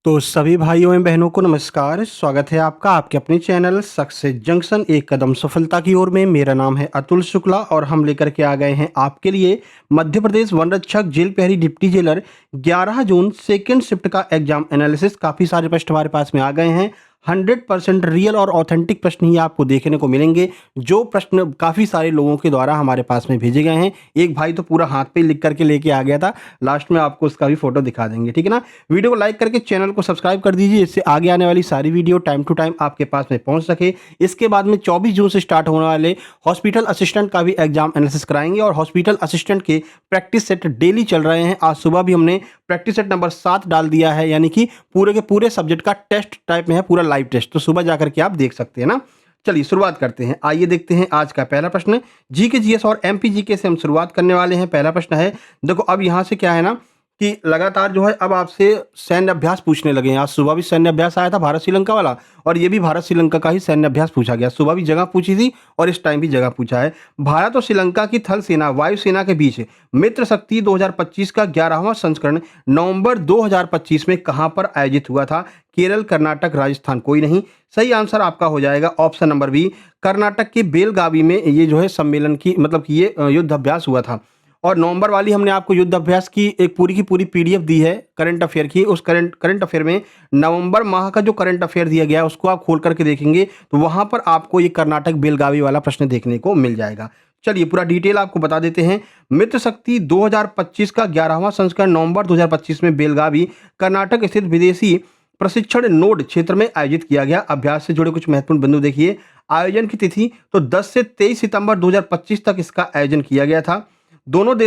तो सभी भाइयों एवं बहनों को नमस्कार। स्वागत है आपका आपके अपने चैनल सक्सेस जंक्शन एक कदम सफलता की ओर में। मेरा नाम है अतुल शुक्ला और हम लेकर के आ गए हैं आपके लिए मध्य प्रदेश वन रक्षक जेल प्रहरी डिप्टी जेलर 11 जून सेकेंड शिफ्ट का एग्जाम एनालिसिस। काफ़ी सारे प्रश्न हमारे पास में आ गए हैं। 100% रियल और ऑथेंटिक प्रश्न ही आपको देखने को मिलेंगे, जो प्रश्न काफ़ी सारे लोगों के द्वारा हमारे पास में भेजे गए हैं। एक भाई तो पूरा हाथ पे लिख करके लेके आ गया था, लास्ट में आपको उसका भी फोटो दिखा देंगे, ठीक है ना। वीडियो को लाइक करके चैनल को सब्सक्राइब कर दीजिए, इससे आगे आने वाली सारी वीडियो टाइम टू टाइम आपके पास में पहुंच सके। इसके बाद में 24 जून से स्टार्ट होने वाले हॉस्पिटल असिस्टेंट का भी एग्जाम एनालिसिस कराएंगे और हॉस्पिटल असिस्टेंट के प्रैक्टिस सेट डेली चल रहे हैं। आज सुबह भी हमने प्रैक्टिस सेट नंबर 7 डाल दिया है, यानी कि पूरे के पूरे सब्जेक्ट का टेस्ट टाइप में है, पूरा लाइव टेस्ट। तो सुबह जाकर के आप देख सकते हैं ना। चलिए शुरुआत करते हैं। आइए देखते हैं आज का पहला प्रश्न। जी के जीएस और एमपी जीके से हम शुरुआत करने वाले हैं। पहला प्रश्न है, देखो अब यहाँ से क्या है ना कि लगातार जो है अब आपसे सैन्य अभ्यास पूछने लगे हैं। आज सुबह भी सैन्य अभ्यास आया था भारत श्रीलंका वाला, और ये भी भारत श्रीलंका का ही सैन्य अभ्यास पूछा गया। सुबह भी जगह पूछी थी और इस टाइम भी जगह पूछा है। भारत और श्रीलंका की थल सेना वायुसेना के बीच मित्र शक्ति 2025 का 11वां संस्करण नवंबर 2025 में कहां पर आयोजित हुआ था? केरल, कर्नाटक, राजस्थान, कोई नहीं। सही आंसर आपका हो जाएगा ऑप्शन नंबर बी, कर्नाटक के बेलगावी में ये जो है सम्मेलन की मतलब कि ये युद्ध अभ्यास हुआ था। और नवंबर वाली हमने आपको युद्ध अभ्यास की एक पूरी की पूरी पीडीएफ दी है करंट अफेयर की। उस करंट अफेयर में नवंबर माह का जो करंट अफेयर दिया गया है उसको आप खोल करके देखेंगे तो वहां पर आपको ये कर्नाटक बेलगावी वाला प्रश्न देखने को मिल जाएगा। चलिए पूरा डिटेल आपको बता देते हैं। मित्र शक्ति 2025 का 11वां संस्करण नवंबर 2025 में बेलगावी कर्नाटक स्थित विदेशी प्रशिक्षण नोड क्षेत्र में आयोजित किया गया। अभ्यास से जुड़े कुछ महत्वपूर्ण बिंदु देखिए। आयोजन की तिथि तो 10 से 23 सितंबर 2025 तक इसका आयोजन किया गया था। दोनों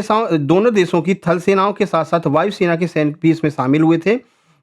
देशों की थल सेनाओं के साथ साथ वायुसेना के सैनिक भी इसमें शामिल हुए थे।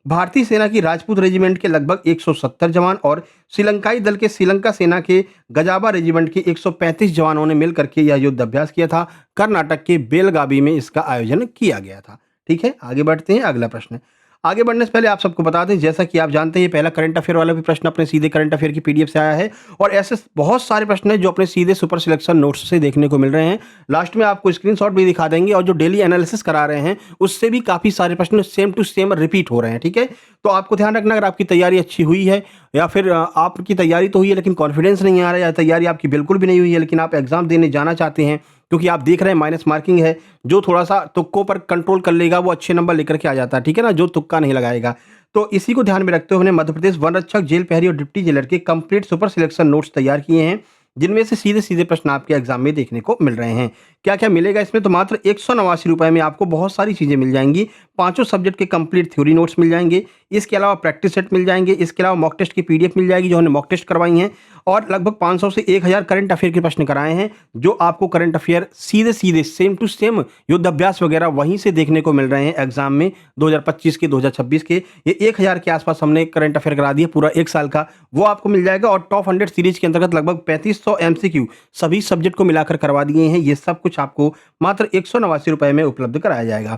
भारतीय सेना की राजपूत रेजिमेंट के लगभग 170 जवान और श्रीलंकाई दल के श्रीलंका सेना के गजाबा रेजिमेंट के 135 जवानों ने मिलकर के यह युद्ध अभ्यास किया था। कर्नाटक के बेलगावी में इसका आयोजन किया गया था। ठीक है, आगे बढ़ते हैं। अगला प्रश्न। आगे बढ़ने से पहले आप सबको बता दें, जैसा कि आप जानते हैं ये पहला करंट अफेयर वाला भी प्रश्न अपने सीधे करंट अफेयर की पीडीएफ से आया है, और ऐसे बहुत सारे प्रश्न हैं जो अपने सीधे सुपर सिलेक्शन नोट्स से देखने को मिल रहे हैं। लास्ट में आपको स्क्रीनशॉट भी दिखा देंगे, और जो डेली एनालिसिस करा रहे हैं उससे भी काफ़ी सारे प्रश्न सेम टू सेम रिपीट हो रहे हैं। ठीक है, तो आपको ध्यान रखना, अगर आपकी तैयारी अच्छी हुई है या फिर आपकी तैयारी तो हुई है लेकिन कॉन्फिडेंस नहीं आ रहा है, या तैयारी आपकी बिल्कुल भी नहीं हुई है लेकिन आप एग्जाम देने जाना चाहते हैं, क्योंकि आप देख रहे हैं माइनस मार्किंग है, जो थोड़ा सा तुक्कों पर कंट्रोल कर लेगा वो अच्छे नंबर लेकर के आ जाता है। ठीक है ना, जो तुक्का नहीं लगाएगा। तो इसी को ध्यान में रखते हुए हमने मध्य प्रदेश वन रक्षक जेल प्रहरी और डिप्टी जेलर के कंप्लीट सुपर सिलेक्शन नोट्स तैयार किए हैं, जिनमें से सीधे सीधे प्रश्न आपके एग्जाम में देखने को मिल रहे हैं। क्या क्या मिलेगा इसमें? तो मात्र 189 रुपए में आपको बहुत सारी चीजें मिल जाएंगी। पांचों सब्जेक्ट के कंप्लीट थ्योरी नोट्स मिल जाएंगे, इसके अलावा प्रैक्टिस सेट मिल जाएंगे, इसके अलावा मॉक टेस्ट की पीडीएफ मिल जाएगी जो हमने मॉक टेस्ट करवाई हैं, और लगभग 500 से 1000 करंट अफेयर के प्रश्न कराए हैं, जो आपको करंट अफेयर सीधे सीधे सेम टू सेम युद्ध अभ्यास वगैरह वहीं से देखने को मिल रहे हैं एग्जाम में 2025 के 2026 के। ये 1000 के आसपास हमने करंट अफेयर करा दिए पूरा एक साल का, वो आपको मिल जाएगा। और टॉप 100 सीरीज के अंतर्गत लगभग 3500 एमसीक्यू सभी सब्जेक्ट को मिलाकर करवा दिए हैं। ये सब कुछ आपको मात्र 189 रुपए में उपलब्ध कराया जाएगा।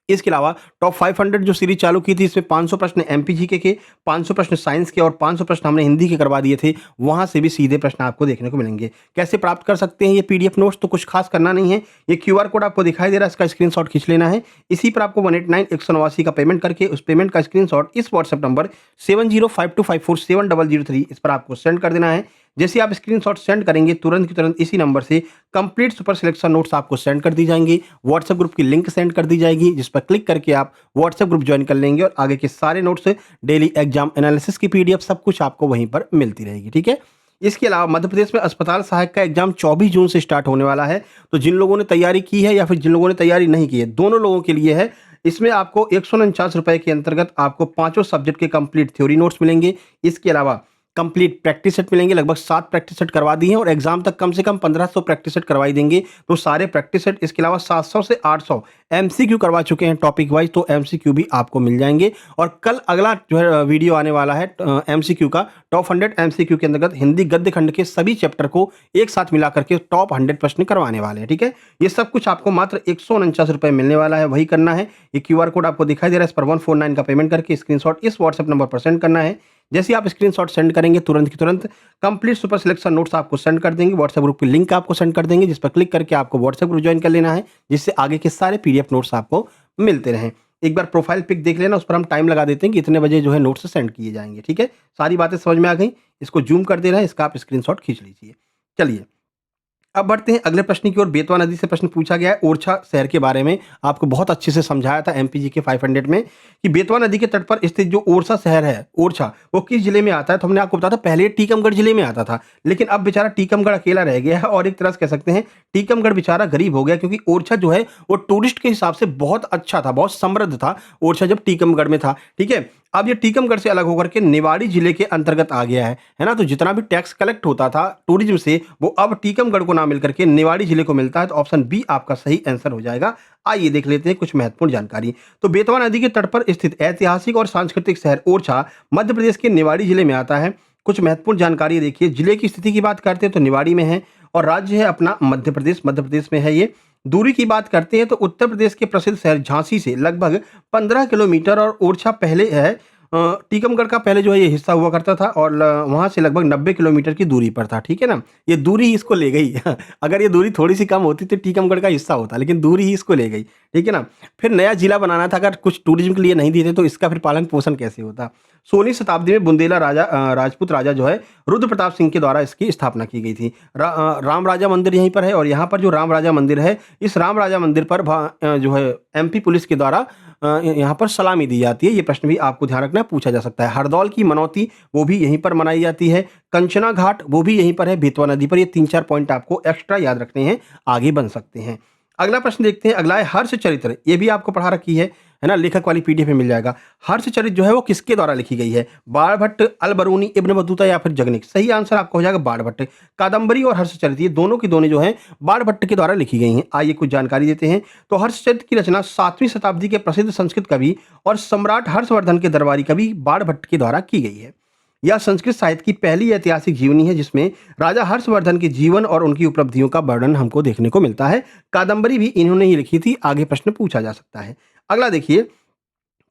इसके अलावा टॉप 500 जो सीरीज चालू की थी, इसमें 500 प्रश्न एमपीजीके के, 500 प्रश्न साइंस के और 500 प्रश्न हमने हिंदी के करवा दिए थे। वहां से भी सीधे प्रश्न आपको देखने को मिलेंगे। कैसे प्राप्त कर सकते हैं ये पीडीएफ नोट्स? तो कुछ खास करना नहीं है, ये क्यूआर कोड आपको दिखाई दे रहा है, इसका स्क्रीनशॉट खींच लेना है। इसी पर आपको 189 का पेमेंट करके उस पेमेंट का स्क्रीनशॉट इस व्हाट्सएप नंबर 7052547003 इस पर आपको सेंड कर देना है। जैसे आप स्क्रीनशॉट सेंड करेंगे तुरंत की तुरंत इसी नंबर से कंप्लीट सुपर सिलेक्शन नोट्स आपको सेंड कर दी जाएंगी। व्हाट्सएप ग्रुप की लिंक सेंड कर दी जाएगी, जिस पर क्लिक करके आप व्हाट्सएप ग्रुप ज्वाइन कर लेंगे, और आगे के सारे नोट्स, डेली एग्जाम एनालिसिस की पीडीएफ सब कुछ आपको वहीं पर मिलती रहेगी। ठीक है, इसके अलावा मध्य प्रदेश में अस्पताल सहायक का एग्जाम 24 जून से स्टार्ट होने वाला है। तो जिन लोगों ने तैयारी की है या फिर जिन लोगों ने तैयारी नहीं की है, दोनों लोगों के लिए है। इसमें आपको 149 रुपए के अंतर्गत आपको पांचों सब्जेक्ट के कंप्लीट थ्योरी नोट्स मिलेंगे। इसके अलावा कंप्लीट प्रैक्टिस सेट मिलेंगे, लगभग 7 प्रैक्टिस सेट करवा दी हैं, और एग्जाम तक कम से कम 1500 प्रैक्टिस सेट करवाई देंगे। तो सारे प्रैक्टिस सेट, इसके अलावा 700 से 800 एमसीक्यू करवा चुके हैं टॉपिक वाइज, तो एमसीक्यू भी आपको मिल जाएंगे। और कल अगला जो है वीडियो आने वाला है एमसीक्यू का, टॉप 100 एमसीक्यू के अंतर्गत हिंदी गद्य खंड के सभी चैप्टर को एक साथ मिला करके टॉप 100 प्रश्न करवाने वाले हैं। ठीक है, ये सब कुछ आपको मात्र 149 रुपए मिलने वाला है, वही करना है। ये क्यूआर कोड आपको दिखाई दे रहा है, इस पर 149 का पेमेंट करके स्क्रीनशॉट इस व्हाट्सएप नंबर पर सेंड करना है। जैसे आप स्क्रीनशॉट सेंड करेंगे तुरंत की तुरंत कंप्लीट सुपर सिलेक्शन नोट्स आपको सेंड कर देंगे। व्हाट्सएप ग्रुप की लिंक आपको सेंड कर देंगे, जिस पर क्लिक करके आपको व्हाट्सएप ग्रुप ज्वाइन कर लेना है, जिससे आगे के सारे पीडीएफ नोट्स आपको मिलते रहें। एक बार प्रोफाइल पिक देख लेना, उस पर हम टाइम लगा देते हैं कि इतने बजे जो है नोट्स सेंड किए जाएँगे, ठीक है? सारी बातें समझ में आ गई? इसको ज़ूम कर देना है, इसका आप स्क्रीनशॉट खींच लीजिए। चलिए, अब बढ़ते हैं अगले प्रश्न की ओर। बेतवा नदी से प्रश्न पूछा गया है ओरछा शहर के बारे में। आपको बहुत अच्छे से समझाया था एमपीजीके 500 में कि बेतवा नदी के तट पर स्थित जो ओरछा शहर है, ओरछा, वो किस जिले में आता है? तो हमने आपको बताया था पहले ये टीकमगढ़ जिले में आता था, लेकिन अब बेचारा टीकमगढ़ अकेला रह गया है और एक तरह से कह सकते हैं टीकमगढ़ बेचारा गरीब हो गया, क्योंकि ओरछा जो है वो टूरिस्ट के हिसाब से बहुत अच्छा था, बहुत समृद्ध था ओरछा जब टीकमगढ़ में था, ठीक है? अब ये टीकमगढ़ से अलग होकर के निवाड़ी जिले के अंतर्गत आ गया है ना? तो जितना भी टैक्स कलेक्ट होता था टूरिज्म से, वो अब टीकमगढ़ को ना मिलकर के निवाड़ी जिले को मिलता है। तो ऑप्शन बी आपका सही आंसर हो जाएगा। आइए देख लेते हैं कुछ महत्वपूर्ण जानकारी। तो बेतवा नदी के तट पर स्थित ऐतिहासिक और सांस्कृतिक शहर ओरछा मध्य प्रदेश के निवाड़ी जिले में आता है। कुछ महत्वपूर्ण जानकारी देखिए, जिले की स्थिति की बात करते हैं तो निवाड़ी में है और राज्य है अपना मध्य प्रदेश में है ये। दूरी की बात करते हैं तो उत्तर प्रदेश के प्रसिद्ध शहर झांसी से लगभग 15 किलोमीटर और ओरछा पहले है टीकमगढ़ का पहले जो है ये हिस्सा हुआ करता था और वहाँ से लगभग 90 किलोमीटर की दूरी पर था, ठीक है ना? ये दूरी ही इसको ले गई। अगर ये दूरी थोड़ी सी कम होती तो टीकमगढ़ का हिस्सा होता, लेकिन दूरी ही इसको ले गई, ठीक है ना? फिर नया जिला बनाना था, अगर कुछ टूरिज्म के लिए नहीं देते तो इसका फिर पालन पोषण कैसे होता? 16वीं शताब्दी में बुंदेला राजपूत राजा जो है रुद्र प्रताप सिंह के द्वारा इसकी स्थापना की गई थी। राम राजा मंदिर यहीं पर है और यहाँ पर जो राम राजा मंदिर है, इस राम राजा मंदिर पर जो है एमपी पुलिस के द्वारा यहाँ पर सलामी दी जाती है। ये प्रश्न भी आपको ध्यान रखना है, पूछा जा सकता है। हरदौल की मनौती वो भी यहीं पर मनाई जाती है। कंचना घाट वो भी यहीं पर है बेतवा नदी पर। ये 3-4 पॉइंट आपको एक्स्ट्रा याद रखने हैं, आगे बन सकते हैं। अगला प्रश्न देखते हैं। अगला है हर्षचरित्र, ये भी आपको पढ़ा रखी है ना? लेखक वाली पीडीएफ में मिल जाएगा। हर्षचरित्र जो है वो किसके द्वारा लिखी गई है? बाणभट्ट, अलबरूनी, इब्न बतूता या फिर जगनिक? सही आंसर आपका हो जाएगा बाणभट्ट। कादंबरी और हर्षचरित्र ये दोनों की दोनों जो है बाणभट्ट के द्वारा लिखी गई हैं। आइए कुछ जानकारी देते हैं। तो हर्षचरित्र की रचना 7वीं शताब्दी के प्रसिद्ध संस्कृत कवि और सम्राट हर्षवर्धन के दरबारी कवि बाणभट्ट के द्वारा की गई है। यह संस्कृत साहित्य की पहली ऐतिहासिक जीवनी है जिसमें राजा हर्षवर्धन के जीवन और उनकी उपलब्धियों का वर्णन हमको देखने को मिलता है। कादंबरी भी इन्होंने ही लिखी थी। आगे प्रश्न पूछा जा सकता है। अगला देखिए,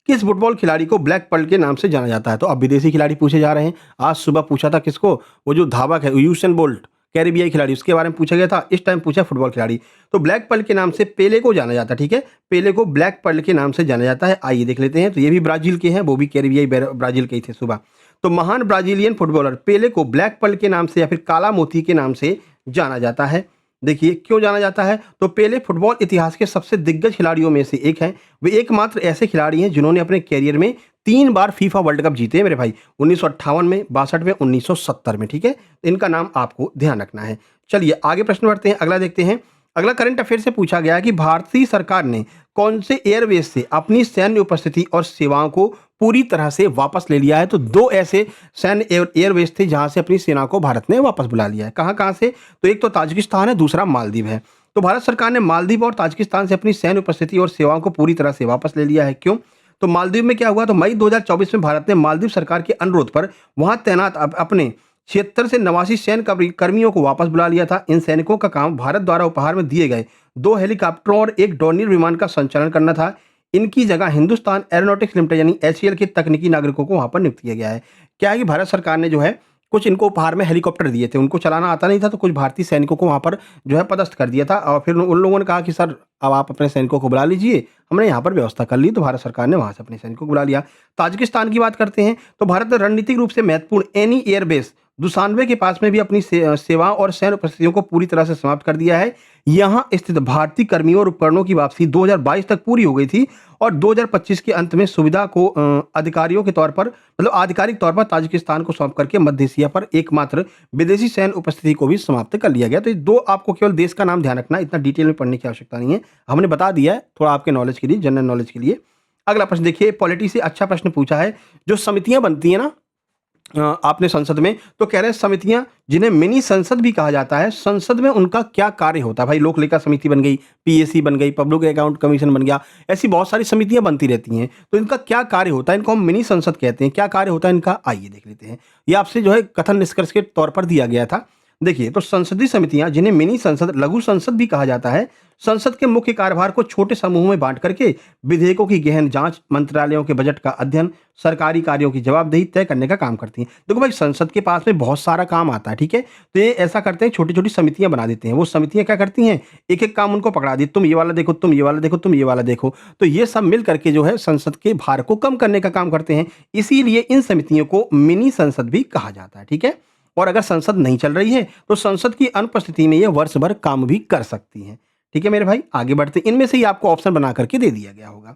किस फुटबॉल खिलाड़ी को ब्लैक पर्ल के नाम से जाना जाता है? तो अब विदेशी खिलाड़ी पूछे जा रहे हैं। आज सुबह पूछा था किसको? वो जो धावक है यूसेन बोल्ट, कैरिबियाई खिलाड़ी, उसके बारे में पूछा गया था। इस टाइम पूछा फुटबॉल खिलाड़ी। तो ब्लैक पर्ल के नाम से पेले को जाना जाता है, ठीक है? पेले को ब्लैक पर्ल के नाम से जाना जाता है। आइए देख लेते हैं। तो ये भी ब्राजील के हैं, वो भी कैरिबियाई ब्राजील के ही थे सुबह। तो महान ब्राजीलियन फुटबॉलर पेले को ब्लैक पर्ल के नाम से या फिर काला मोती के नाम से जाना जाता है। देखिए क्यों जाना जाता है? तो पेले फुटबॉल इतिहास के सबसे दिग्गज खिलाड़ियों में से एक हैं। वे एकमात्र ऐसे खिलाड़ी हैं जिन्होंने अपने कैरियर में 3 बार फीफा वर्ल्ड कप जीते हैं मेरे भाई। 1958 में, 62 में, 1970 में, ठीक है? इनका नाम आपको ध्यान रखना है। चलिए आगे प्रश्न बढ़ते हैं। अगला देखते हैं। अगला करंट अफेयर से पूछा गया है कि भारतीय सरकार ने कौन से एयरवेज से अपनी सैन्य उपस्थिति और सेवाओं को पूरी तरह से वापस ले लिया है? तो 2 ऐसे सैन्य एयरवेज थे जहां से अपनी सेना को भारत ने वापस बुला लिया है। कहां से? तो एक तो ताजिकिस्तान है, दूसरा मालदीव है। तो भारत सरकार ने मालदीव और ताजिकिस्तान से अपनी सैन्य उपस्थिति और सेवाओं को पूरी तरह से वापस ले लिया है। क्यों? तो मालदीव में क्या हुआ? तो मई 2024 में भारत ने मालदीव सरकार के अनुरोध पर वहां तैनात अपने 76 से 89 सैन्य कर्मियों को वापस बुला लिया था। इन सैनिकों का काम भारत द्वारा उपहार में दिए गए 2 हेलीकॉप्टरों और 1 डोर्नियर विमान का संचालन करना था। इनकी जगह हिंदुस्तान एरोनॉटिक्स लिमिटेड यानी एचएएल के तकनीकी नागरिकों को वहां पर नियुक्त किया गया है। क्या है कि भारत सरकार ने जो है कुछ इनको उपहार में हेलीकॉप्टर दिए थे, उनको चलाना आता नहीं था, तो कुछ भारतीय सैनिकों को वहां पर जो है पदस्थ कर दिया था और फिर उन लोगों ने कहा कि सर अब आप अपने सैनिकों को बुला लीजिए, हमने यहाँ पर व्यवस्था कर ली। तो भारत सरकार ने वहां से अपने सैनिकों को बुला लिया। ताजिकिस्तान की बात करते हैं तो भारत ने रणनीतिक रूप से महत्वपूर्ण एनी एयरबेस दुसानवे के पास में भी अपनी सेवाओं और सैन्य उपस्थितियों को पूरी तरह से समाप्त कर दिया है। यहां स्थित भारतीय कर्मियों और उपकरणों की वापसी 2022 तक पूरी हो गई थी और 2025 के अंत में सुविधा को अधिकारियों के तौर पर मतलब आधिकारिक तौर पर ताजिकिस्तान को सौंप करके मध्य एशिया पर एकमात्र विदेशी सैन्य उपस्थिति को भी समाप्त कर लिया गया। तो ये 2 आपको केवल देश का नाम ध्यान रखना है, इतना डिटेल में पढ़ने की आवश्यकता नहीं है, हमने बता दिया है थोड़ा आपके नॉलेज के लिए, जनरल नॉलेज के लिए। अगला प्रश्न देखिए, पॉलिटी से अच्छा प्रश्न पूछा है। जो समितियां बनती है ना आपने संसद में, तो कह रहे हैं समितियां जिन्हें मिनी संसद भी कहा जाता है, संसद में उनका क्या कार्य होता है? भाई लोक लेखा समिति बन गई, पीएसी बन गई, पब्लिक अकाउंट कमीशन बन गया, ऐसी बहुत सारी समितियां बनती रहती हैं। तो इनका क्या कार्य होता है? इनको हम मिनी संसद कहते हैं। क्या कार्य होता है इनका? आइए देख लेते हैं। ये आपसे जो है कथन निष्कर्ष के तौर पर दिया गया था। देखिए, तो संसदीय समितियां जिन्हें मिनी संसद, लघु संसद भी कहा जाता है, संसद के मुख्य कार्यभार को छोटे समूहों में बांट करके विधेयकों की गहन जांच, मंत्रालयों के बजट का अध्ययन, सरकारी कार्यों की जवाबदेही तय करने का काम करती हैं। देखो भाई, संसद के पास में बहुत सारा काम आता है, ठीक है? तो ये ऐसा करते हैं, छोटी-छोटी समितियाँ बना देते हैं। वो समितियाँ क्या करती हैं, एक-एक काम उनको पकड़ा दी, तुम ये वाला देखो, तुम ये वाला देखो, तुम ये वाला देखो। तो ये सब मिल करके जो है संसद के भार को कम करने का काम करते हैं। इसीलिए इन समितियों को मिनी संसद भी कहा जाता है, ठीक है? और अगर संसद नहीं चल रही है, तो संसद की अनुपस्थिति में ये वर्ष भर काम भी कर सकती हैं। ठीक है मेरे भाई, आगे बढ़ते हैं। इनमें से ही आपको ऑप्शन बना करके दे दिया गया होगा।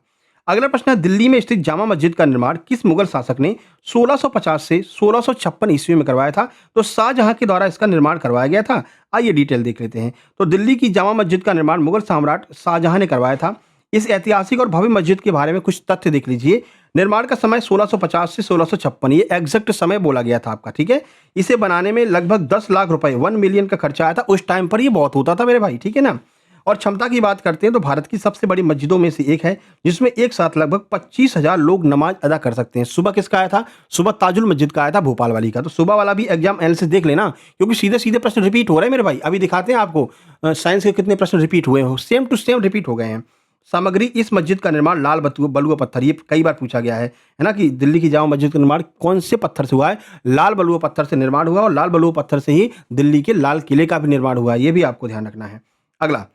अगला प्रश्न है, दिल्ली में स्थित जामा मस्जिद का निर्माण किस मुगल शासक ने 1650 से 1656 ईस्वी में करवाया था? तो शाहजहां के द्वारा इसका निर्माण करवाया गया था। आइए डिटेल देख लेते हैं। तो दिल्ली की जामा मस्जिद का निर्माण मुगल सम्राट शाहजहां ने करवाया था। इस ऐतिहासिक और भव्य मस्जिद के बारे में कुछ तथ्य देख लीजिए। निर्माण का समय 1650 से 1656, ये एग्जैक्ट समय बोला गया था आपका, ठीक है? इसे बनाने में लगभग 10 लाख रुपए, 1 मिलियन का खर्चा आया था। उस टाइम पर ये बहुत होता था मेरे भाई, ठीक है ना? और क्षमता की बात करते हैं तो भारत की सबसे बड़ी मस्जिदों में से एक है, जिसमें एक साथ लगभग 25,000 लोग नमाज अदा कर सकते हैं। सुबह किसका आया था? सुबह ताजुल मस्जिद का आया था, भोपाल वाली का। तो सुबह वाला भी एग्जाम एनालिसिस देख लेना, क्योंकि सीधे सीधे प्रश्न रिपीट हो रहे हैं मेरे भाई। अभी दिखाते हैं आपको साइंस के कितने प्रश्न रिपीट हुए हो, सेम टू सेम रिपीट हो गए हैं। सामग्री, इस मस्जिद का निर्माण लाल बलुआ पत्थर, ये कई बार पूछा गया है ना, कि दिल्ली की जामा मस्जिद का निर्माण कौन से पत्थर से हुआ है? लाल बलुआ पत्थर से निर्माण हुआ, और लाल बलुआ पत्थर से ही दिल्ली के लाल किले का भी निर्माण हुआ है। ये भी आपको ध्यान रखना है। अगला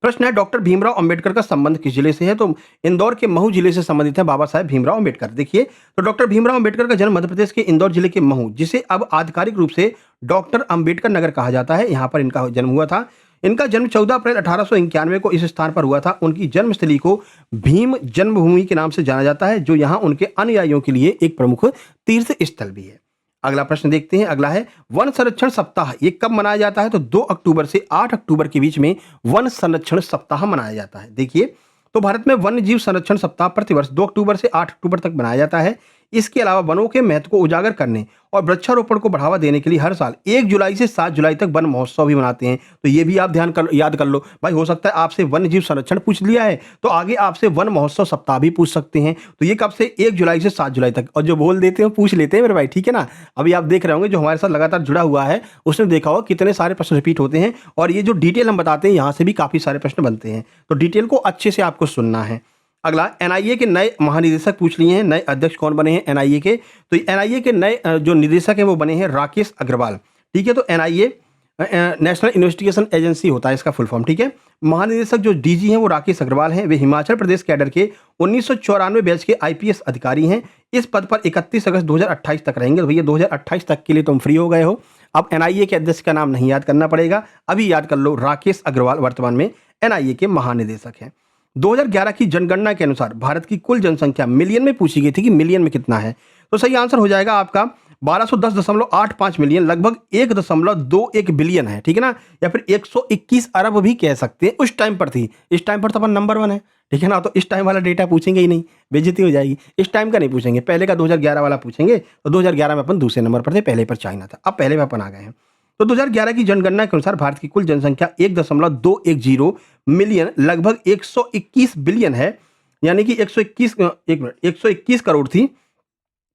प्रश्न है, डॉक्टर भीमराव अंबेडकर का संबंध किस जिले से है? तो इंदौर के महू जिले से संबंधित है बाबा साहेब भीमराव अंबेडकर। देखिए, तो डॉक्टर भीमराव अंबेडकर का जन्म मध्य प्रदेश के इंदौर जिले के महू, जिसे अब आधिकारिक रूप से डॉक्टर अंबेडकर नगर कहा जाता है, यहाँ पर इनका जन्म हुआ था। इनका जन्म 14 अप्रैल 1891 को इस स्थान पर हुआ था। उनकी जन्मस्थली को भीम जन्मभूमि के नाम से जाना जाता है, जो यहाँ उनके अनुयायियों के लिए एक प्रमुख तीर्थ स्थल भी है। अगला प्रश्न देखते हैं। अगला है, वन संरक्षण सप्ताह ये कब मनाया जाता है? तो 2 अक्टूबर से 8 अक्टूबर के बीच में वन संरक्षण सप्ताह मनाया जाता है। देखिए, तो भारत में वन्य जीव संरक्षण सप्ताह प्रतिवर्ष 2 अक्टूबर से 8 अक्टूबर तक मनाया जाता है। इसके अलावा वनों के महत्व को उजागर करने और वृक्षारोपण को बढ़ावा देने के लिए हर साल 1 जुलाई से 7 जुलाई तक वन महोत्सव भी मनाते हैं। तो ये भी आप याद कर लो भाई। हो सकता है आपसे वन्य जीव संरक्षण पूछ लिया है, तो आगे आपसे वन महोत्सव सप्ताह भी पूछ सकते हैं। तो ये कब से? 1 जुलाई से 7 जुलाई तक। और जो बोल देते हैं पूछ लेते हैं मेरे भाई, ठीक है ना? अभी आप देख रहे होंगे, जो हमारे साथ लगातार जुड़ा हुआ है उसने देखा होगा कितने सारे प्रश्न रिपीट होते हैं, और ये जो डिटेल हम बताते हैं यहाँ से भी काफी सारे प्रश्न बनते हैं। तो डिटेल को अच्छे से आपको सुनना है। अगला, एनआईए के नए महानिदेशक पूछ लिए हैं। नए अध्यक्ष कौन बने हैं एनआईए के? तो एनआईए के नए जो निदेशक हैं वो बने हैं राकेश अग्रवाल, ठीक है? तो एनआईए नेशनल इन्वेस्टिगेशन एजेंसी होता है इसका फुल फॉर्म, ठीक है? महानिदेशक जो डीजी हैं वो राकेश अग्रवाल हैं। वे हिमाचल प्रदेश कैडर के 1994 बैच के आईपीएस अधिकारी हैं। इस पद पर 31 अगस्त 2028 तक रहेंगे। तो भैया 2028 तक के लिए तुम फ्री हो गए हो। अब एनआईए के अध्यक्ष का नाम नहीं याद करना पड़ेगा, अभी याद कर लो, राकेश अग्रवाल वर्तमान में एनआईए के महानिदेशक हैं। 2011 की जनगणना के अनुसार भारत की कुल जनसंख्या मिलियन में पूछी गई थी कि मिलियन में कितना है? तो सही आंसर हो जाएगा आपका 1210.85 मिलियन, लगभग 1.21 बिलियन है, ठीक है ना? या फिर 121 अरब भी कह सकते हैं। उस टाइम पर थी, इस टाइम पर तो अपन नंबर 1 है, ठीक है ना? तो इस टाइम वाला डेटा पूछेंगे ही नहीं, बेइज्जती हो जाएगी। इस टाइम का नहीं पूछेंगे, पहले का 2011 वाला पूछेंगे। तो 2011 में अपन दूसरे नंबर पर थे, पहले पर चाइना था, अब पहले में अपन आ गए हैं। तो 2011 की जनगणना के अनुसार भारत की कुल जनसंख्या 1.210 मिलियन, लगभग 121 बिलियन है, यानी कि 121 करोड़ थी।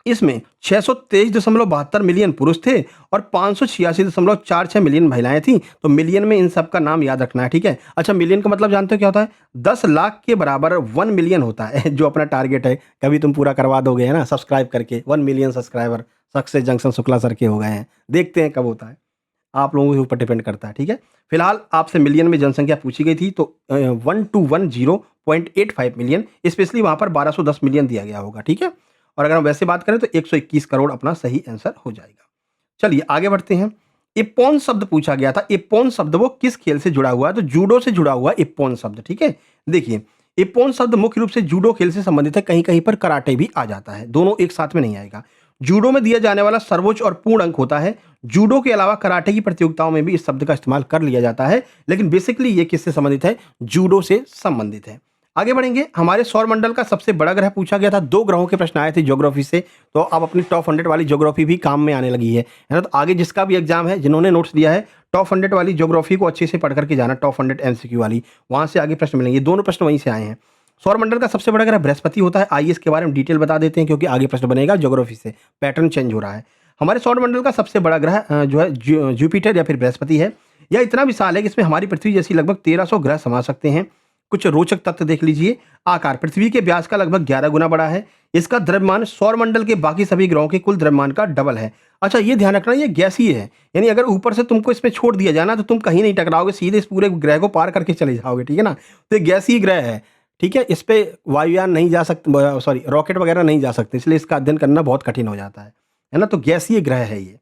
इसमें 623.72 मिलियन पुरुष थे और 586.46 मिलियन महिलाएं थी। तो मिलियन में इन सब का नाम याद रखना है, ठीक है? अच्छा, मिलियन का मतलब जानते हो क्या होता है? 10 लाख के बराबर 1 मिलियन होता है, जो अपना टारगेट है। कभी तुम पूरा करवा दोगे, है ना? सब्सक्राइब करके 1 million subscriber success junction Shukla sir के हो गए हैं। देखते हैं कब होता है, आप लोगों के ऊपर डिपेंड करता है, ठीक है? फिलहाल आपसे मिलियन में जनसंख्या पूछी गई थी, तो 1210.85 मिलियन, स्पेशली वहां पर 1210 मिलियन दिया गया होगा, ठीक है? और अगर हम वैसे बात करें तो 121 करोड़ अपना सही आंसर हो जाएगा। चलिए आगे बढ़ते हैं। इप्पॉन शब्द पूछा गया था। इप्पॉन शब्द वो किस खेल से जुड़ा हुआ है? तो जूडो से जुड़ा हुआ इप्पॉन शब्द, ठीक है? देखिए, इप्पॉन शब्द मुख्य रूप से जूडो खेल से संबंधित है, कहीं कहीं पर कराटे भी आ जाता है, दोनों एक साथ में नहीं आएगा। जूडो में दिया जाने वाला सर्वोच्च और पूर्ण अंक होता है। जूडो के अलावा कराटे की प्रतियोगिताओं में भी इस शब्द का इस्तेमाल कर लिया जाता है, लेकिन बेसिकली ये किससे संबंधित है? जूडो से संबंधित है। आगे बढ़ेंगे। हमारे सौर मंडल का सबसे बड़ा ग्रह पूछा गया था। 2 ग्रहों के प्रश्न आए थे ज्योग्राफी से, तो अब अपनी टॉप 100 वाली ज्योग्राफी भी काम में आने लगी है ना? तो आगे जिसका भी एग्जाम है, जिन्होंने नोट्स दिया है, टॉप 100 वाली ज्योग्राफी को अच्छे से पढ़ करके जाना, टॉप 100 एमसीक्यू वाली, वहां से आगे प्रश्न मिलेंगे। दोनों प्रश्न वहीं से आए हैं। सौर मंडल का सबसे बड़ा ग्रह बृहस्पति होता है। आइए इसके बारे में डिटेल बता देते हैं, क्योंकि आगे प्रश्न बनेगा ज्योग्राफी से, पैटर्न चेंज हो रहा है। हमारे सौर मंडल का सबसे बड़ा ग्रह जो है जुपिटर या फिर बृहस्पति है। यह इतना विशाल है कि इसमें हमारी पृथ्वी जैसी लगभग 1300 ग्रह समा सकते हैं। कुछ रोचक तथ्य देख लीजिए। आकार पृथ्वी के व्यास का लगभग 11 गुना बड़ा है। इसका द्रव्यमान सौरमंडल के बाकी सभी ग्रहों के कुल द्रव्यमान का डबल है। अच्छा, ये ध्यान रखना, ये गैसीय है, यानी अगर ऊपर से तुमको इसमें छोड़ दिया जाए ना तो तुम कहीं नहीं टकराओगे, सीधे इस पूरे ग्रह को पार करके चले जाओगे, ठीक है ना। तो ये गैसीय ग्रह है, ठीक है। इस पे वायुयान नहीं जा सकते, सॉरी रॉकेट वगैरह नहीं जा सकते, इसलिए इसका अध्ययन करना बहुत कठिन हो जाता है ना। तो गैसीय ग्रह है ये।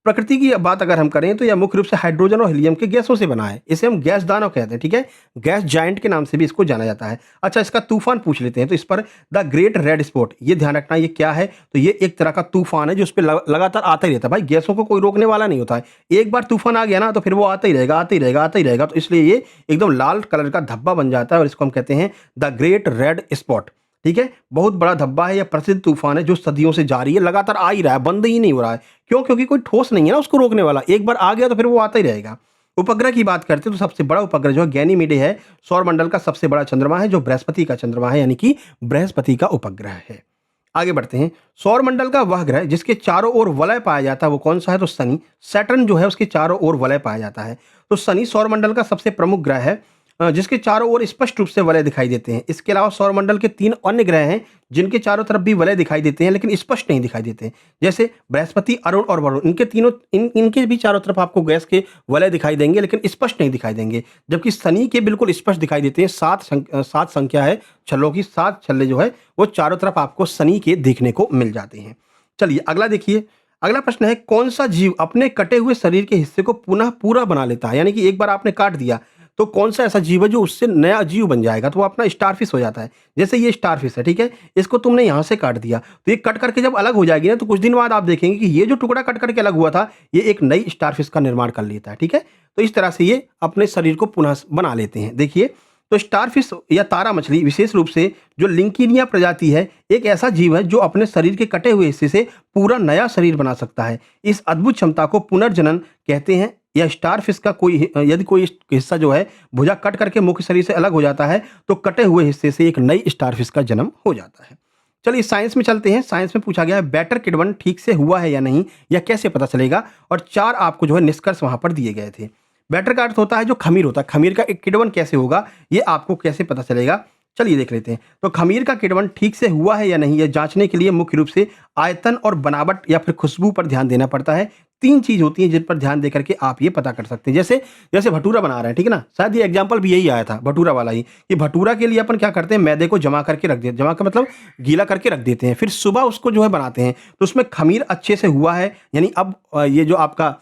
प्रकृति की बात अगर हम करें तो यह मुख्य रूप से हाइड्रोजन और हीलियम के गैसों से बना है। इसे हम गैस दानव कहते हैं, ठीक है। गैस जायंट के नाम से भी इसको जाना जाता है। अच्छा, इसका तूफान पूछ लेते हैं। तो इस पर द ग्रेट रेड स्पॉट, ये ध्यान रखना, ये क्या है? तो ये एक तरह का तूफान है जो उस पर लगातार आता ही रहता है। भाई गैसों को कोई रोकने वाला नहीं होता है। एक बार तूफान आ गया ना तो फिर वो आता ही रहेगा, आता ही रहेगा, आता ही रहेगा। तो इसलिए ये एकदम लाल कलर का धब्बा बन जाता है और इसको हम कहते हैं द ग्रेट रेड स्पॉट, ठीक है। बहुत बड़ा धब्बा है, यह प्रसिद्ध तूफान है जो सदियों से जारी है, लगातार आ ही रहा है, बंद ही नहीं हो रहा है। क्यों? क्योंकि कोई ठोस नहीं है ना उसको रोकने वाला। एक बार आ गया तो फिर वो आता ही रहेगा। उपग्रह की बात करते हैं तो सबसे बड़ा उपग्रह जो है गैनीमेडे है। सौरमंडल का सबसे बड़ा चंद्रमा है जो बृहस्पति का चंद्रमा है, यानी कि बृहस्पति का उपग्रह है। आगे बढ़ते हैं। सौरमंडल का वह ग्रह जिसके चारों ओर वलय पाया जाता है वो कौन सा है? तो शनि। सैटर्न जो है उसके चारों ओर वलय पाया जाता है। तो शनि सौरमंडल का सबसे प्रमुख ग्रह है जिसके चारों ओर स्पष्ट रूप से वलय दिखाई देते हैं। इसके अलावा सौरमंडल के 3 अन्य ग्रह हैं जिनके चारों तरफ भी वलय दिखाई देते हैं लेकिन स्पष्ट नहीं दिखाई देते, जैसे बृहस्पति, अरुण और वरुण। इनके तीनों इनके भी चारों तरफ आपको गैस के वलय दिखाई देंगे लेकिन स्पष्ट नहीं दिखाई देंगे, जबकि शनि के बिल्कुल स्पष्ट दिखाई देते हैं। 7 संख्या है छल्लों की, 7 छल्ले जो है वो चारों तरफ आपको शनि के देखने को मिल जाते हैं। चलिए अगला देखिए। अगला प्रश्न है, कौन सा जीव अपने कटे हुए शरीर के हिस्से को पुनः पूरा बना लेता है? यानी कि एक बार आपने काट दिया तो कौन सा ऐसा जीव है जो उससे नया जीव बन जाएगा? तो वो अपना स्टारफिश हो जाता है। जैसे ये स्टारफिश है, ठीक है। इसको तुमने यहाँ से काट दिया तो ये कट करके जब अलग हो जाएगी ना तो कुछ दिन बाद आप देखेंगे कि ये जो टुकड़ा कट करके अलग हुआ था ये एक नई स्टारफिश का निर्माण कर लेता है, ठीक है। तो इस तरह से ये अपने शरीर को पुनः बना लेते हैं। देखिए, तो स्टारफिश या तारा मछली विशेष रूप से जो लिंकिनिया प्रजाति है, एक ऐसा जीव है जो अपने शरीर के कटे हुए हिस्से से पूरा नया शरीर बना सकता है। इस अद्भुत क्षमता को पुनर्जनन कहते हैं। या स्टारफिश का यदि कोई हिस्सा जो है भुजा कट करके मुख्य शरीर से अलग हो जाता है तो कटे हुए हिस्से से एक नई स्टारफिश का जन्म हो जाता है। चलिए साइंस में चलते हैं। साइंस में पूछा गया है बैटर किडवन ठीक से हुआ है या नहीं, या कैसे पता चलेगा? और 4 आपको जो है निष्कर्ष वहां पर दिए गए थे। बैटर का अर्थ होता है जो खमीर होता है। खमीर का एक किडवन कैसे होगा, ये आपको कैसे पता चलेगा? चलिए देख लेते हैं। तो खमीर का किडवन ठीक से हुआ है या नहीं, यह जांचने के लिए मुख्य रूप से आयतन और बनावट या फिर खुशबू पर ध्यान देना पड़ता है। 3 चीज होती हैं जिन पर ध्यान देकर के आप ये पता कर सकते हैं। जैसे जैसे भटूरा बना रहे हैं, ठीक है ना। शायद ये एग्जांपल भी यही आया था, भटूरा वाला ही, कि भटूरा के लिए अपन क्या करते हैं, मैदे को जमा करके रख देते, जमा का मतलब गीला करके रख देते हैं, फिर सुबह उसको जो है बनाते हैं तो उसमें खमीर अच्छे से हुआ है, यानी अब ये जो आपका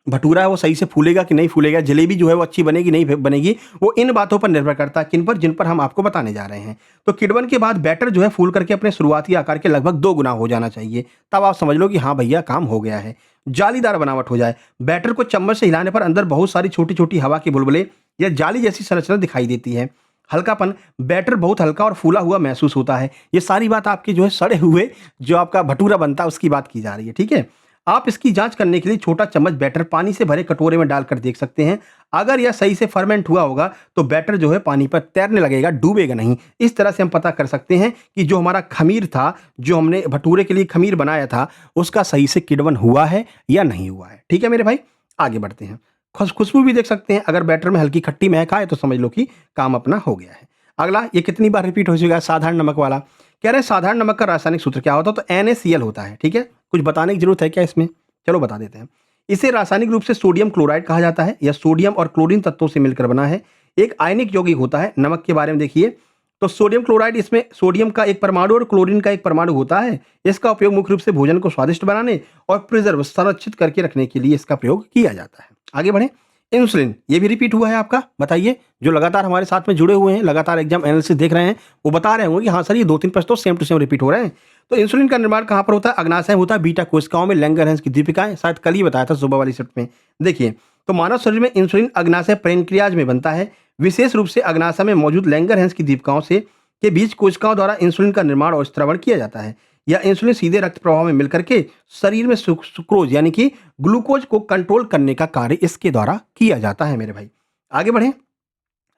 भटूरा है वो सही से फूलेगा कि नहीं फूलेगा, जलेबी जो है वो अच्छी बनेगी नहीं बनेगी, वो इन बातों पर निर्भर करता है। किन पर? जिन पर हम आपको बताने जा रहे हैं। तो किडवन के बाद बैटर जो है फूल करके अपने शुरुआती आकार के लगभग 2 गुना हो जाना चाहिए, तब आप समझ लो कि हाँ भैया काम हो गया है। जालीदार बनावट हो जाए, बैटर को चम्मच से हिलाने पर अंदर बहुत सारी छोटी छोटी हवा के बुलबुले या जाली जैसी संरचना दिखाई देती है। हल्कापन, बैटर बहुत हल्का और फूला हुआ महसूस होता है। ये सारी बात आपकी जो है सड़े हुए जो आपका भटूरा बनता है उसकी बात की जा रही है, ठीक है। आप इसकी जांच करने के लिए छोटा चम्मच बैटर पानी से भरे कटोरे में डालकर देख सकते हैं। अगर यह सही से फर्मेंट हुआ होगा तो बैटर जो है पानी पर तैरने लगेगा, डूबेगा नहीं। इस तरह से हम पता कर सकते हैं कि जो हमारा खमीर था, जो हमने भटूरे के लिए खमीर बनाया था, उसका सही से किडवन हुआ है या नहीं हुआ है। ठीक है मेरे भाई, आगे बढ़ते हैं। खुशबू भी देख सकते हैं। अगर बैटर में हल्की खट्टी महक आए तो समझ लो कि काम अपना हो गया है। अगला, ये कितनी बार रिपीट हो चुका है, साधारण नमक वाला। कह रहे हैं साधारण नमक का रासायनिक सूत्र क्या होता है? तो NaCl होता है, ठीक है। कुछ बताने की जरूरत है क्या इसमें? चलो बता देते हैं। इसे रासायनिक रूप से सोडियम क्लोराइड कहा जाता है। यह सोडियम और क्लोरीन तत्वों से मिलकर बना है। एक आयनिक यौगिक होता है। नमक के बारे में देखिए, तो सोडियम क्लोराइड, इसमें सोडियम का एक परमाणु और क्लोरीन का एक परमाणु होता है। इसका उपयोग मुख्य रूप से भोजन को स्वादिष्ट बनाने और प्रिजर्व संरक्षित करके रखने के लिए इसका प्रयोग किया जाता है। आगे बढ़े। इंसुलिन, ये भी रिपीट हुआ है आपका, बताइए। जो लगातार हमारे साथ में जुड़े हुए हैं, लगातार एग्जाम एनालिसिस देख रहे हैं, वो बता रहे होंगे कि हाँ सर ये 2-3 प्रश्न तो सेम टू सेम रिपीट हो रहे हैं। तो इंसुलिन का निर्माण कहाँ पर होता है? अग्नाशय में होता है, बीटा कोशिकाओं में, लैंगरहैंस की दीपिकाएं, शायद कल ही बताया था सुबह वाली शिफ्ट में। देखिए, तो मानव शरीर में इंसुलिन अग्नाशय पैनक्रियाज में बनता है। विशेष रूप से अग्नाशय में मौजूद लैंगरहैंस की दीपिकाओं से के बीच कोशिकाओं द्वारा इंसुलिन का निर्माण और स्त्रवण किया जाता है। यह इंसुलिन सीधे रक्त प्रवाह में मिलकर के शरीर में सुक्रोज यानी कि ग्लूकोज को कंट्रोल करने का कार्य इसके द्वारा किया जाता है मेरे भाई। आगे बढ़े।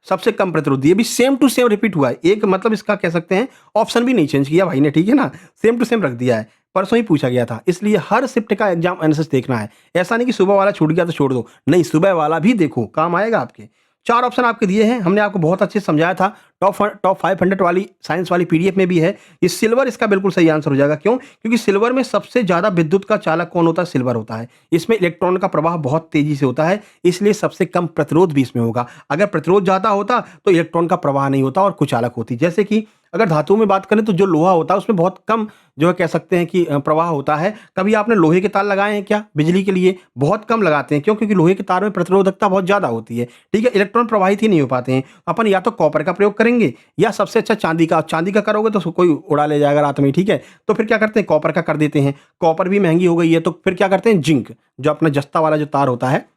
सबसे कम प्रतिरोध, ये भी सेम टू सेम रिपीट हुआ है। एक मतलब इसका कह सकते हैं ऑप्शन भी नहीं चेंज किया भाई ने, ठीक है ना, सेम टू सेम रख दिया है। परसों ही पूछा गया था, इसलिए हर शिफ्ट का एग्जाम एनालिसिस देखना है। ऐसा नहीं कि सुबह वाला छूट गया तो छोड़ दो, नहीं, सुबह वाला भी देखो, काम आएगा आपके। 4 ऑप्शन आपके दिए हैं, हमने आपको बहुत अच्छे से समझाया था। टॉप 500 वाली साइंस वाली पीडीएफ में भी है। ये सिल्वर इसका बिल्कुल सही आंसर हो जाएगा। क्यों? क्योंकि सिल्वर में सबसे ज़्यादा विद्युत का चालक कौन होता है? सिल्वर होता है। इसमें इलेक्ट्रॉन का प्रवाह बहुत तेज़ी से होता है, इसलिए सबसे कम प्रतिरोध भी इसमें होगा। अगर प्रतिरोध ज़्यादा होता तो इलेक्ट्रॉन का प्रवाह नहीं होता और कुचालक होती। जैसे कि अगर धातुओं में बात करें तो जो लोहा होता है उसमें बहुत कम जो है कह सकते हैं कि प्रवाह होता है। कभी आपने लोहे के तार लगाए हैं क्या बिजली के लिए? बहुत कम लगाते हैं। क्यों? क्योंकि लोहे के तार में प्रतिरोधकता बहुत ज़्यादा होती है, ठीक है, इलेक्ट्रॉन प्रवाहित ही नहीं हो पाते हैं। अपन या तो कॉपर का प्रयोग करेंगे या सबसे अच्छा चांदी का करोगे तो कोई उड़ा ले जाएगा रात में, ठीक है। तो फिर क्या करते हैं? कॉपर का कर देते हैं। कॉपर भी महंगी हो गई है तो फिर क्या करते हैं? जिंक, जो अपना जस्ता वाला जो तार होता है,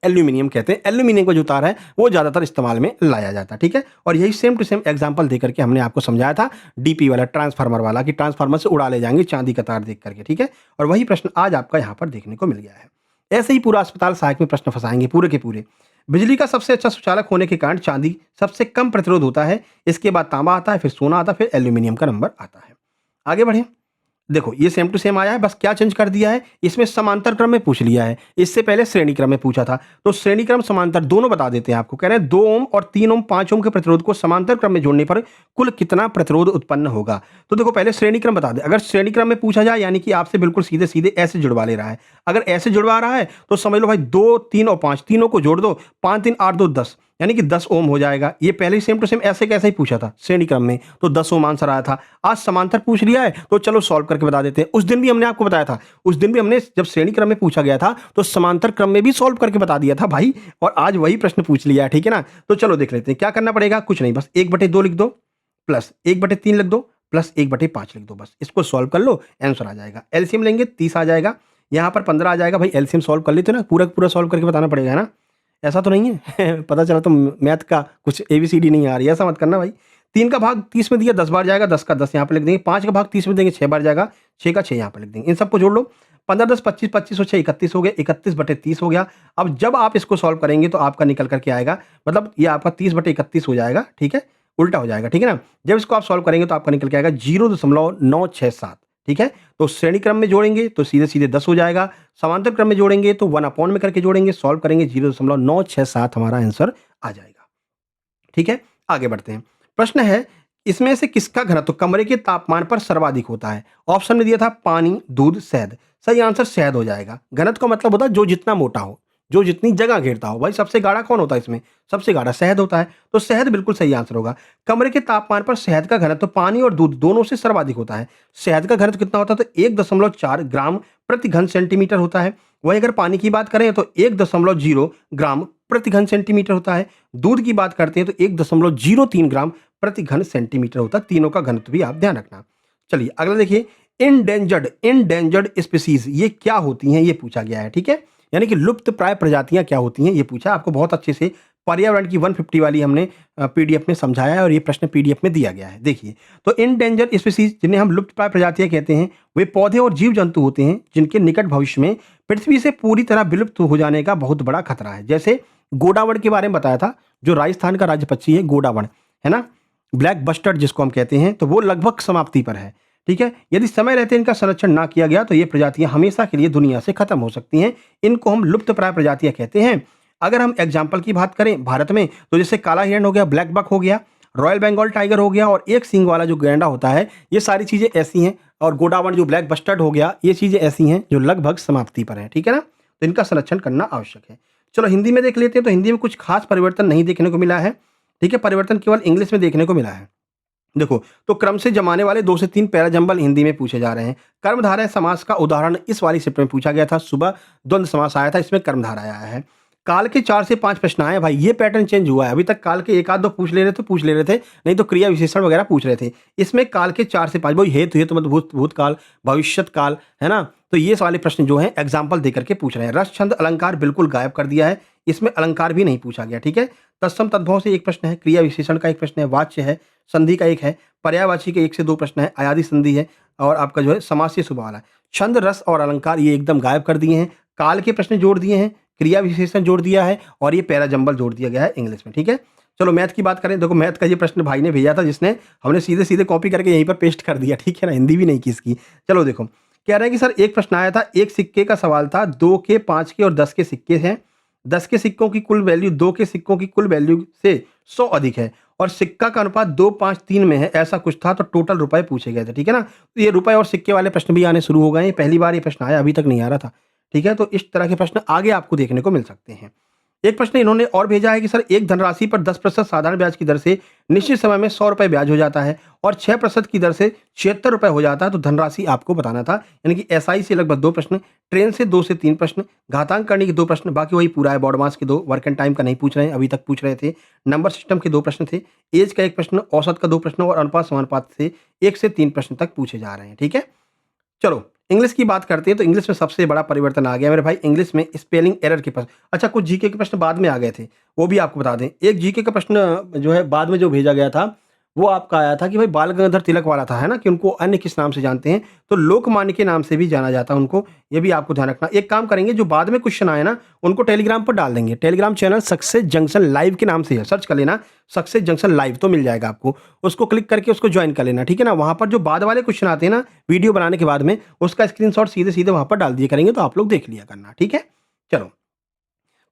एल्यूमिनियम कहते हैं, एल्यूमिनियम का जो तार है वो ज़्यादातर इस्तेमाल में लाया जाता है, ठीक है। और यही सेम टू सेम एग्जांपल दे करके हमने आपको समझाया था डीपी वाला, ट्रांसफार्मर वाला, कि ट्रांसफार्मर से उड़ा ले जाएंगे चांदी का तार देख करके, ठीक है। और वही प्रश्न आज आपका यहाँ पर देखने को मिल गया है। ऐसे ही पूरा अस्पताल सहायक में प्रश्न फंसाएंगे पूरे के पूरे। बिजली का सबसे अच्छा सुचालक होने के कारण चांदी सबसे कम प्रतिरोध होता है, इसके बाद तांबा आता है, फिर सोना आता है, फिर एल्यूमिनियम का नंबर आता है। आगे बढ़े। देखो ये सेम टू सेम आया है, बस क्या चेंज कर दिया है, इसमें समांतर क्रम में पूछ लिया है। इससे पहले श्रेणी क्रम में पूछा था, तो श्रेणी क्रम समांतर दोनों बता देते हैं आपको। कह रहे हैं 2 ओम और 3 ओम 5 ओम के प्रतिरोध को समांतर क्रम में जोड़ने पर कुल कितना प्रतिरोध उत्पन्न होगा। तो देखो पहले श्रेणी क्रम बता दे। अगर श्रेणी क्रम में पूछा जाए यानी कि आपसे बिल्कुल सीधे सीधे ऐसे जुड़वा ले रहा है। अगर ऐसे जुड़वा रहा है तो समझ लो भाई 2, 3 और 5 तीनों को जोड़ दो, 5, 3, 8, 2, 10 यानी कि 10 ओम हो जाएगा। ये पहले ही सेम टू सेम ऐसे कैसे ही पूछा था श्रेणी क्रम में, तो 10 ओम आंसर आया था। आज समांतर पूछ लिया है तो चलो सॉल्व करके बता देते हैं। उस दिन भी हमने आपको बताया था, उस दिन भी हमने जब श्रेणी क्रम में पूछा गया था तो समांतर क्रम में भी सॉल्व करके बता दिया था भाई, और आज वही प्रश्न पूछ लिया है, ठीक है ना। तो चलो देख लेते हैं क्या करना पड़ेगा। कुछ नहीं, बस 1/2 लिख दो, प्लस 1/3 लिख दो, प्लस 1/5 लिख दो, बस इसको सॉल्व कर लो, आंसर आ जाएगा। एलसीएम लेंगे 30 आ जाएगा, यहाँ पर 15 आ जाएगा। भाई एलसीएम सॉल्व कर लेते ना, पूरा पूरा सॉल्व करके बताना पड़ेगा, है ना। ऐसा तो नहीं है पता चला तो मैथ का कुछ एबीसीडी नहीं आ रही है, ऐसा मत करना भाई। 3 का भाग 30 में दिया 10 बार जाएगा, 10 का 10 यहाँ पे लिख देंगे। 5 का भाग 30 में देंगे 6 बार जाएगा, 6 का 6 यहाँ पे लिख देंगे। इन सबको जोड़ लो, 15, 10, 25, 25 और 6 31 हो गया, 31/30 हो गया। अब जब आप इसको सॉल्व करेंगे तो आपका निकल करके आएगा, मतलब ये आपका 30/31 हो जाएगा, ठीक है, उल्टा हो जाएगा, ठीक है ना। जब इसको आप सॉल्व करेंगे तो आपका निकल के आएगा 0.967, ठीक है। तो श्रेणी क्रम में जोड़ेंगे तो सीधे सीधे 10 हो जाएगा, समांतर क्रम में जोड़ेंगे तो 1/में करके जोड़ेंगे, सॉल्व करेंगे 0.967 हमारा आंसर आ जाएगा, ठीक है। आगे बढ़ते हैं। प्रश्न है इसमें से किसका घनत्व कमरे के तापमान पर सर्वाधिक होता है। ऑप्शन में दिया था पानी, दूध, शहद। सही आंसर शहद हो जाएगा। घनत्व का मतलब होता है जो जितना मोटा हो, जो जितनी जगह घेरता हो। भाई सबसे गाढ़ा कौन होता है इसमें? सबसे गाढ़ा शहद होता है, तो शहद बिल्कुल सही आंसर होगा। कमरे के तापमान पर शहद का घनत्व पानी और दूध दोनों से सर्वाधिक होता है। शहद का घनत्व कितना होता है? तो 1.4 ग्राम प्रति घन सेंटीमीटर होता है। वही अगर पानी की बात करें तो 1.0 ग्राम प्रति घन सेंटीमीटर होता है। दूध की बात करते हैं तो 1.03 ग्राम प्रति घन सेंटीमीटर होता है। तीनों का घनत्व भी आप ध्यान रखना। चलिए अगला देखिए, इंडेंजर्ड स्पीसीज ये क्या होती हैं, ये पूछा गया है, ठीक है। यानी कि लुप्त प्राय प्रजातियां क्या होती हैं, ये पूछा आपको बहुत अच्छे से। पर्यावरण की 150 वाली हमने पीडीएफ में समझाया है और ये प्रश्न पीडीएफ में दिया गया है। देखिए, तो इंडेंजर्ड स्पीसीज जिन्हें हम लुप्त प्राय प्रजातियां कहते हैं, वे पौधे और जीव जंतु होते हैं जिनके निकट भविष्य में पृथ्वी से पूरी तरह विलुप्त हो जाने का बहुत बड़ा खतरा है। जैसे गोडावण के बारे में बताया था, जो राजस्थान का राज्य पक्षी है गोडावण, है ना, ब्लैक बस्टर्ड जिसको हम कहते हैं, तो वो लगभग समाप्ति पर है, ठीक है। यदि समय रहते इनका संरक्षण ना किया गया तो ये प्रजातियां हमेशा के लिए दुनिया से खत्म हो सकती हैं। इनको हम लुप्त प्राय प्रजातियां कहते हैं। अगर हम एग्जाम्पल की बात करें भारत में, तो जैसे काला हिरण हो गया, ब्लैक बक हो गया, रॉयल बंगाल टाइगर हो गया, और एक सींग वाला जो गैंडा होता है, ये सारी चीजें ऐसी हैं। और गोडावण जो ब्लैक बस्टर्ड हो गया, ये चीजें ऐसी हैं जो लगभग समाप्ति पर है, ठीक है ना। तो इनका संरक्षण करना आवश्यक है। चलो हिंदी में देख लेते हैं। तो हिंदी में कुछ खास परिवर्तन नहीं देखने को मिला है, ठीक है। परिवर्तन केवल इंग्लिश में देखने को मिला है। देखो, तो क्रम से जमाने वाले 2 से 3 पैराजंबल हिंदी में पूछे जा रहे हैं। कर्मधारय समास का उदाहरण इस वाली शिफ्ट में पूछा गया था। सुबह द्वंद्व समास आया था, इसमें कर्मधारय आया है। काल के 4 से 5 प्रश्न आए भाई, ये पैटर्न चेंज हुआ है। अभी तक काल के 1 आध 2 पूछ ले रहे थे, नहीं तो क्रिया विशेषण वगैरह पूछ रहे थे। इसमें काल के 4 से 5, भाई हेतु मतलब भूतकाल, भविष्यत काल, है ना। तो ये वाले प्रश्न जो हैं एग्जाम्पल देकर के पूछ रहे हैं। रस, छंद, अलंकार बिल्कुल गायब कर दिया है, इसमें अलंकार भी नहीं पूछा गया, ठीक है। तत्सम तद्भव से एक प्रश्न है, क्रिया विशेषण का एक प्रश्न है, वाच्य है, संधि का एक है, पर्यायवाची के 1 से 2 प्रश्न है, अयादि संधि है, और आपका जो है समासीय स्वभाव वाला है। छंद, रस और अलंकार ये एकदम गायब कर दिए हैं। काल के प्रश्न जोड़ दिए हैं, क्रिया विशेषण जोड़ दिया है, और ये पैराजंबल जोड़ दिया गया है इंग्लिश में, ठीक है। चलो मैथ की बात करें, देखो मैथ का ये प्रश्न भाई ने भेजा था जिसने हमने सीधे-सीधे कॉपी करके यहीं पर पेस्ट कर दिया, ठीक है ना? हिंदी भी नहीं की इसकी। चलो देखो, कह रहा है कि सर एक प्रश्न आया था, एक सिक्के का सवाल था, 2 के, 5 के और 10 के सिक्के हैं। 10 के सिक्कों की कुल वैल्यू 2 के सिक्कों की कुल वैल्यू से 100 अधिक है और सिक्का का अनुपात 2, 5, 3 में है, ऐसा कुछ था, तो टोटल रुपए पूछे गए थे, ठीक है ना? तो ये रुपए और सिक्के वाले प्रश्न भी आने शुरू हो गए हैं, पहली बार ये प्रश्न आया, अभी तक नहीं आ रहा था, ठीक है? तो इस तरह के प्रश्न आगे आपको देखने को मिल सकते हैं। एक प्रश्न इन्होंने और भेजा है कि सर एक धनराशि पर 10% साधारण ब्याज की दर से निश्चित समय में 100 रुपए ब्याज हो जाता है और 6% की दर से 76 रुपए हो जाता है, तो धनराशि आपको बताना था। यानी कि एसआई से लगभग 2 प्रश्न, ट्रेन से 2 से 3 प्रश्न, घातांक करने के 2 प्रश्न, बाकी वही पूरा है, बॉड मास के 2, वर्क एंड टाइम का नहीं पूछ रहे हैं, अभी तक पूछ रहे थे। नंबर सिस्टम के 2 प्रश्न थे, ऐज का 1 प्रश्न, औसत का 2 प्रश्न और अनुपात समानुपात से 1 से 3 प्रश्न तक पूछे जा रहे हैं, ठीक है? चलो, इंग्लिश की बात करते हैं, तो इंग्लिश में सबसे बड़ा परिवर्तन आ गया मेरे भाई, इंग्लिश में स्पेलिंग एरर के प्रश्न। अच्छा, कुछ जीके के प्रश्न बाद में आ गए थे, वो भी आपको बता दें। एक जीके का प्रश्न जो है बाद में जो भेजा गया था, वो आपका आया था कि भाई बाल गंगाधर तिलक वाला था, है ना? कि उनको अन्य किस नाम से जानते हैं? तो लोकमान्य के नाम से भी जाना जाता है उनको, ये भी आपको ध्यान रखना। एक काम करेंगे, जो बाद में क्वेश्चन आए ना, उनको टेलीग्राम पर डाल देंगे। Telegram channel success junction live के नाम से है, सर्च कर लेना सक्सेस जंक्शन लाइव, तो मिल जाएगा आपको। उसको क्लिक करके उसको ज्वाइन कर लेना, ठीक है ना? वहाँ पर जो बाद वाले क्वेश्चन आते हैं ना, वीडियो बनाने के बाद में, उसका स्क्रीनशॉट सीधे-सीधे वहाँ पर डाल दिया करेंगे, तो आप लोग देख लिया करना, ठीक है? चलो,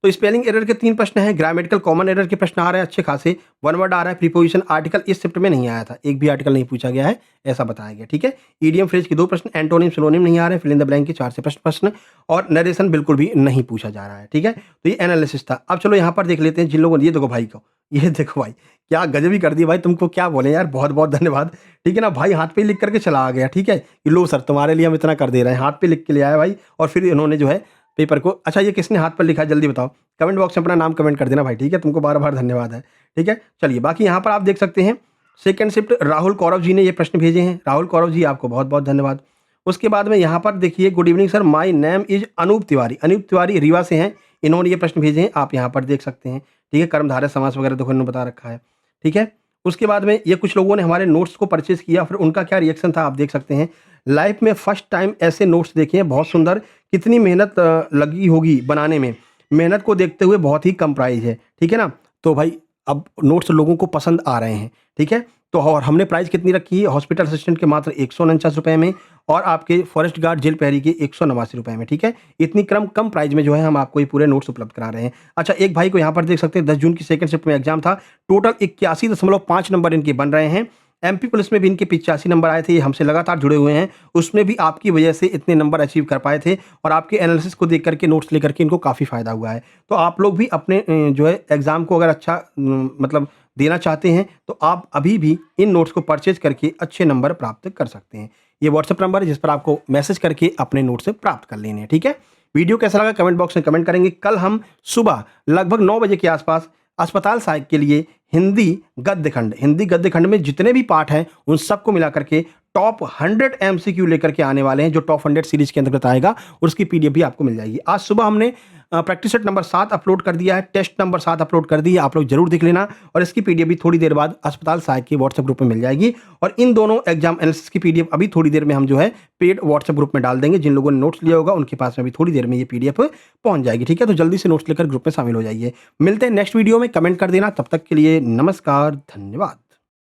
तो स्पेलिंग एरर के 3 प्रश्न हैं, ग्रामेटिकल कॉमन एरर के प्रश्न आ रहे हैं अच्छे खासे, वन वर्ड आ रहा है, प्रीपोजिशन आर्टिकल इस शिफ्ट में नहीं आया था, एक भी आर्टिकल नहीं पूछा गया है, ऐसा बताया गया, ठीक है? ईडीएम फ्रेज के 2 प्रश्न, एंटोनिम सिनोनिम नहीं आ रहे हैं, फिल इन द ब्लैंक के 4 से प्रश्न और नरेशन बिल्कुल भी नहीं पूछा जा रहा है, ठीक है? तो ये एनालिसिस था। अब चलो यहाँ पर देख लेते हैं जिन लोगों ने, ये देखो भाई को, ये देखो भाई, क्या गज़ब ही कर दिया भाई, तुमको क्या बोलें यार, बहुत-बहुत धन्यवाद, ठीक है ना? भाई हाथ पे ही लिख करके चला आ गया, ठीक है? कि लो सर तुम्हारे लिए हम इतना कर दे रहे हैं, हाथ पे लिख के ले आया भाई और फिर इन्होंने जो है पेपर को, अच्छा ये किसने हाथ पर लिखा है जल्दी बताओ? कमेंट बॉक्स में अपना नाम कमेंट कर देना भाई, ठीक है? तुमको बार-बार धन्यवाद है, ठीक है? चलिए, बाकी यहाँ पर आप देख सकते हैं, सेकंड शिफ्ट राहुल कौरव जी ने ये प्रश्न भेजे हैं। राहुल कौरव जी, आपको बहुत-बहुत धन्यवाद। उसके बाद में यहाँ पर देखिए, good evening sir, my name is Anup Tiwari. Anup Tiwari Rewa से हैं, इन्होंने ये प्रश्न भेजे हैं, आप यहाँ पर देख सकते हैं, ठीक है? कर्मधारय समास वगैरह देखो इन्होंने बता रखा है, ठीक है? उसके बाद में ये कुछ लोगों ने हमारे नोट्स को परचेज़ किया, फिर उनका क्या रिएक्शन था आप देख सकते हैं। लाइफ में फर्स्ट टाइम ऐसे नोट्स देखे हैं, बहुत सुंदर, कितनी मेहनत लगी होगी बनाने में, मेहनत को देखते हुए बहुत ही कम प्राइस है, ठीक है ना? तो भाई अब नोट्स लोगों को पसंद आ रहे हैं, ठीक है? तो और हमने प्राइस कितनी रखी है, हॉस्पिटल असिस्टेंट के मात्र 149 रुपए में और आपके फॉरेस्ट गार्ड जेल प्रहरी के 189 रुपए में, ठीक है? इतनी कम प्राइस में जो है हम आपको ये पूरे नोट्स उपलब्ध करा रहे हैं। अच्छा, एक भाई को यहाँ पर देख सकते हैं, 10 जून की सेकंड शिफ्ट में एग्जाम था, टोटल 81.5 नंबर इनके बन रहे हैं। एमपी पुलिस में भी इनके 85 नंबर आए थे, ये हमसे लगातार जुड़े हुए हैं, उसमें भी आपकी वजह से इतने नंबर अचीव कर पाए थे और आपके एनालिसिस को देख करके, नोट्स लेकर के इनको काफ़ी फ़ायदा हुआ है। तो आप लोग भी अपने जो है एग्ज़ाम को अगर अच्छा मतलब देना चाहते हैं, तो आप अभी भी इन नोट्स को परचेज़ करके अच्छे नंबर प्राप्त कर सकते हैं। ये व्हाट्सएप नंबर है जिस पर आपको मैसेज करके अपने नोट्स प्राप्त कर लेने हैं, ठीक है? वीडियो कैसा लगा कमेंट बॉक्स में कमेंट करेंगे। कल हम सुबह लगभग 9 बजे के आसपास अस्पताल सहायक के लिए हिंदी गद्य खंड में जितने भी पार्ट हैं उन सबको मिला करके टॉप 100 एमसीक्यू लेकर के आने वाले हैं, जो टॉप 100 सीरीज के अंतर्गत आएगा और उसकी पीडीएफ भी आपको मिल जाएगी। आज सुबह हमने प्रैक्टिस सेट नंबर 7 अपलोड कर दिया है, टेस्ट नंबर 7 अपलोड कर दी है, आप लोग जरूर देख लेना और इसकी पीडीएफ भी थोड़ी देर बाद अस्पताल सहायक के व्हाट्सएप ग्रुप में मिल जाएगी और इन दोनों एग्जाम एनालिसिस की पीडीएफ अभी थोड़ी देर में हम जो है पेड व्हाट्सएप ग्रुप में डाल देंगे। जिन लोगों ने नोट्स लिया होगा उनके पास में भी थोड़ी देर में ये पीडीएफ पहुंच जाएगी, ठीक है? तो जल्दी से नोट्स लेकर ग्रुप में शामिल हो जाइए। मिलते हैं नेक्स्ट वीडियो में, कमेंट कर देना। तब तक के लिए नमस्कार, धन्यवाद।